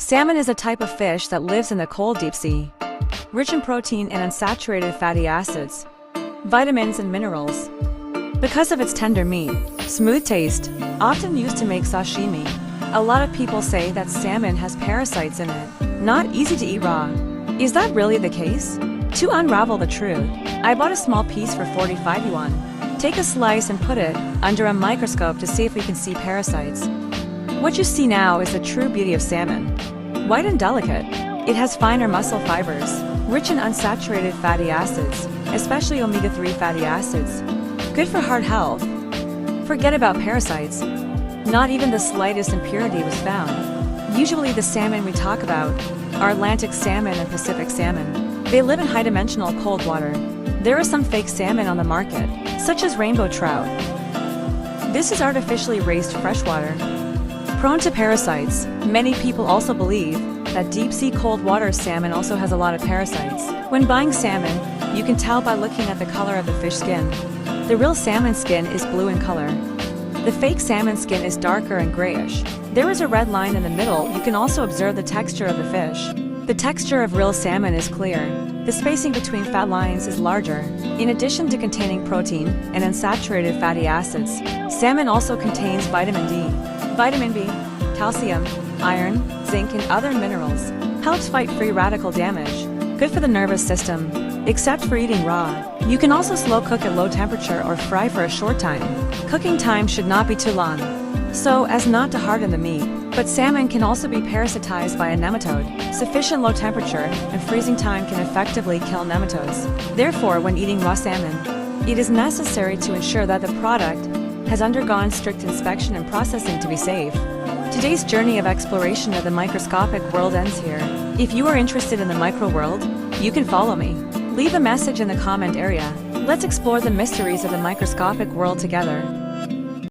Salmon is a type of fish that lives in the cold deep sea. Rich in protein and unsaturated fatty acids, vitamins and minerals. Because of its tender meat, smooth taste, often used to make sashimi, a lot of people say that salmon has parasites in it. Not easy to eat raw. Is that really the case? To unravel the truth, I bought a small piece for 45 yuan. Take a slice and put it under a microscope to see if we can see parasites. What you see now is the true beauty of salmon. White and delicate, it has finer muscle fibers, rich in unsaturated fatty acids, especially omega-3 fatty acids. Good for heart health. Forget about parasites. Not even the slightest impurity was found. Usually the salmon we talk about are Atlantic salmon and Pacific salmon. They live in high-dimensional cold water. There are some fake salmon on the market, such as rainbow trout. This is artificially raised freshwater. Prone to parasites, many people also believe that deep-sea cold water salmon also has a lot of parasites. When buying salmon, you can tell by looking at the color of the fish skin. The real salmon skin is blue in color. The fake salmon skin is darker and grayish. There is a red line in the middle. You can also observe the texture of the fish. The texture of real salmon is clear. The spacing between fat lines is larger. In addition to containing protein and unsaturated fatty acids, salmon also contains vitamin D, vitamin B, calcium, iron, zinc and other minerals. Helps fight free radical damage. Good for the nervous system, except for eating raw. You can also slow cook at low temperature or fry for a short time. Cooking time should not be too long, so as not to harden the meat. But salmon can also be parasitized by a nematode. Sufficient low temperature and freezing time can effectively kill nematodes. Therefore, when eating raw salmon, it is necessary to ensure that the product has undergone strict inspection and processing to be safe. Today's journey of exploration of the microscopic world ends here. If you are interested in the micro world, you can follow me. Leave a message in the comment area. Let's explore the mysteries of the microscopic world together.